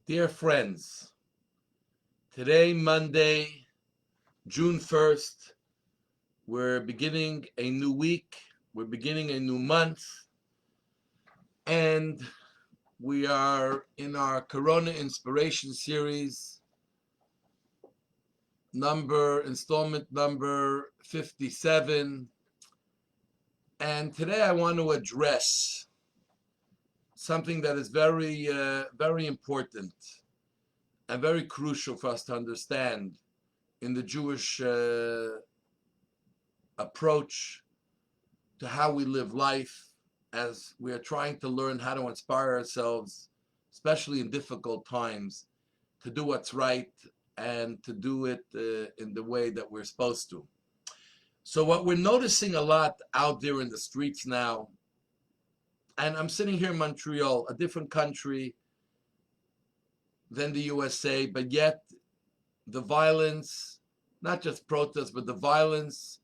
Dear friends, today, Monday, June 1st, we're beginning a new week, we're beginning a new month, and we are in our Corona Inspiration Series, installment number 57. And today I want to address something that is very important and very crucial for us to understand in the Jewish approach to how we live life as we are trying to learn how to inspire ourselves, especially in difficult times, to do what's right and to do it in the way that we're supposed to. So what we're noticing a lot out there in the streets now, and I'm sitting here in Montreal, a different country than the USA, but yet the violence, not just protests, but the violence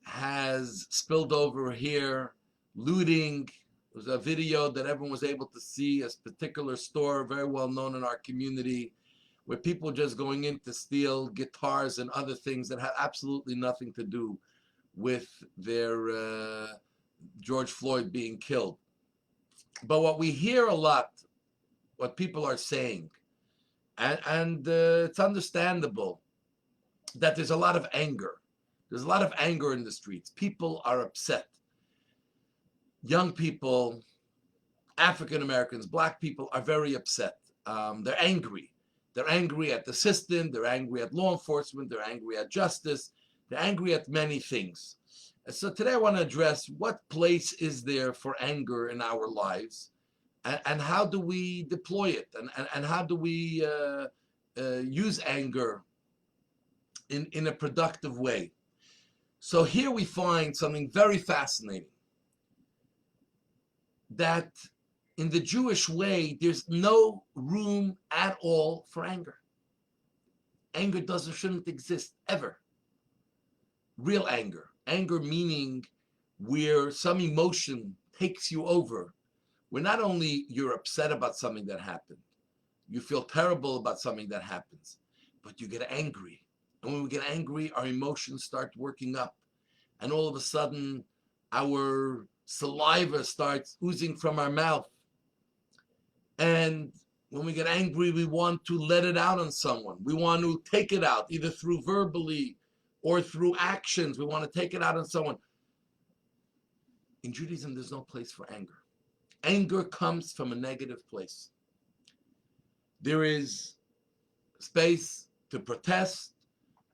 has spilled over here. Looting. It was a video that everyone was able to see, a particular store very well known in our community, where people just going in to steal guitars and other things that had absolutely nothing to do with their George Floyd being killed. But what we hear a lot, what people are saying, and it's understandable that there's a lot of anger. There's a lot of anger in the streets. People are upset. Young people, African Americans, black people are very upset. They're angry. They're angry at the system. They're angry at law enforcement. They're angry at justice. They're angry at many things. So today I want to address what place is there for anger in our lives, and how do we deploy it, and how do we use anger in a productive way. So here we find something very fascinating, that in the Jewish way, there's no room at all for anger. Anger shouldn't exist ever. Real anger. Anger meaning where some emotion takes you over, where not only you're upset about something that happened, you feel terrible about something that happens, but you get angry. And when we get angry, our emotions start working up. And all of a sudden, our saliva starts oozing from our mouth. And when we get angry, we want to let it out on someone. We want to take it out, either through verbally or through actions. We want to take it out on someone. In Judaism, there's no place for anger. Anger comes from a negative place. There is space to protest.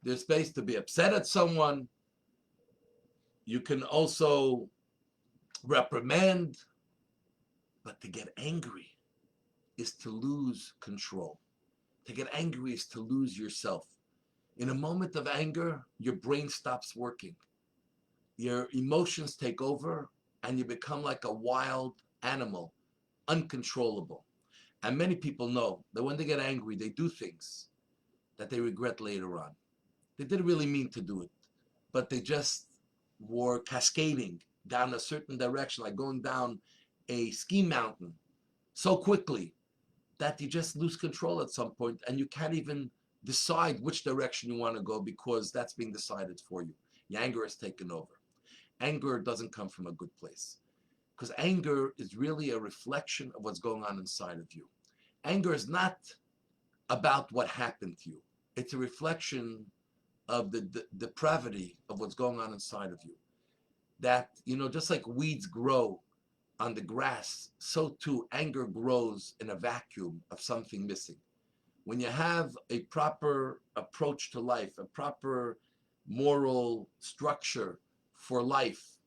There's space to be upset at someone. You can also reprimand. But to get angry is to lose control. To get angry is to lose yourself. In a moment of anger, your brain stops working. Your emotions take over, and you become like a wild animal, uncontrollable. And many people know that when they get angry, they do things that they regret later on. They didn't really mean to do it, but they just were cascading down a certain direction, like going down a ski mountain so quickly that you just lose control at some point, and you can't even decide which direction you want to go, because that's being decided for you. Your anger has taken over. Anger doesn't come from a good place, because anger is really a reflection of what's going on inside of you. Anger is not about what happened to you. It's a reflection of the depravity of what's going on inside of you. That, just like weeds grow on the grass, so too anger grows in a vacuum of something missing. When you have a proper approach to life, a proper moral structure for life,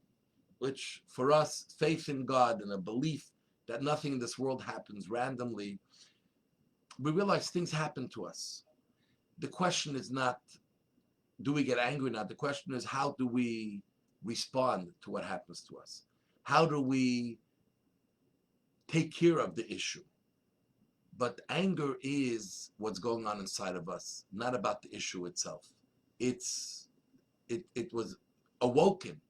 which for us, faith in God and a belief that nothing in this world happens randomly, we realize things happen to us. The question is not, do we get angry or not? The question is, how do we respond to what happens to us? How do we take care of the issue? But anger is what's going on inside of us, not about the issue itself. It was awoken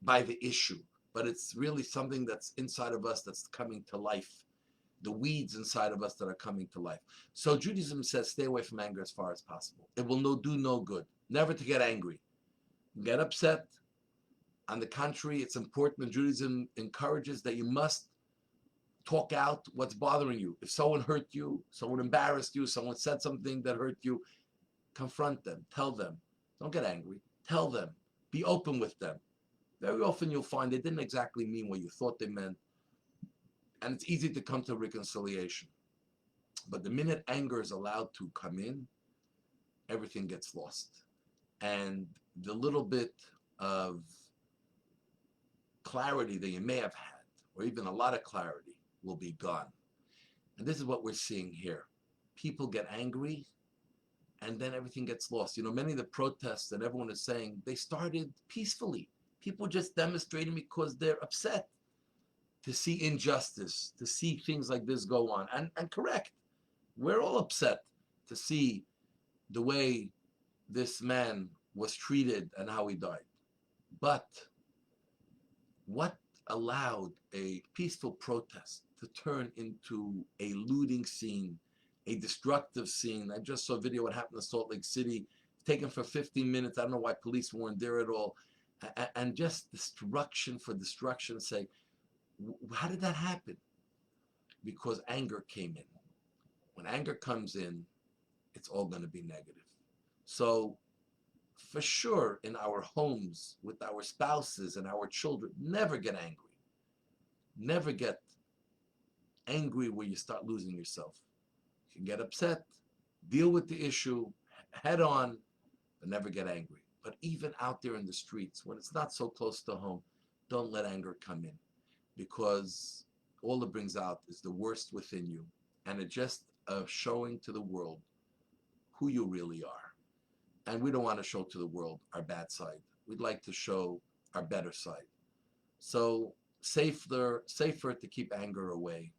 by the issue, but it's really something that's inside of us that's coming to life. the weeds inside of us that are coming to life. So Judaism says stay away from anger as far as possible. It will do no good. Never to get angry. Get upset. On the contrary, it's important, and Judaism encourages that you must talk out what's bothering you. If someone hurt you, someone embarrassed you, someone said something that hurt you, confront them, tell them. Don't get angry. Tell them. Be open with them. Very often you'll find they didn't exactly mean what you thought they meant, and it's easy to come to reconciliation. But the minute anger is allowed to come in, everything gets lost. And the little bit of clarity that you may have had, or even a lot of clarity, will be gone. And this is what we're seeing here. People get angry, and then everything gets lost. You know, many of the protests that everyone is saying, they started peacefully. People just demonstrating because they're upset to see injustice, to see things like this go on. And correct, we're all upset to see the way this man was treated and how he died. But what allowed a peaceful protest to turn into a looting scene, a destructive scene? I just saw a video what happened in Salt Lake City, taken for 15 minutes. I don't know why police weren't there at all. And just destruction for destruction's sake. How did that happen? Because anger came in. When anger comes in, it's all going to be negative. So for sure, in our homes, with our spouses and our children, never get angry. Never get angry where you start losing yourself. You can get upset, deal with the issue head on, but never get angry. But even out there in the streets, when it's not so close to home, don't let anger come in, because all it brings out is the worst within you, and it just showing to the world who you really are. And we don't want to show to the world our bad side. We'd like to show our better side. So safer to keep anger away,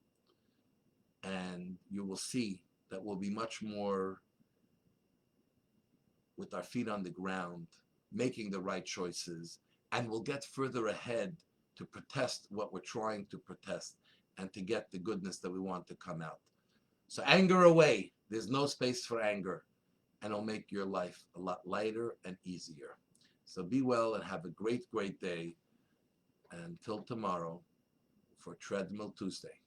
and you will see that we'll be much more with our feet on the ground, making the right choices, and we'll get further ahead to protest what we're trying to protest and to get the goodness that we want to come out. So anger away. There's no space for anger, and it'll make your life a lot lighter and easier. So be well and have a great, great day. Until tomorrow for Treadmill Tuesday.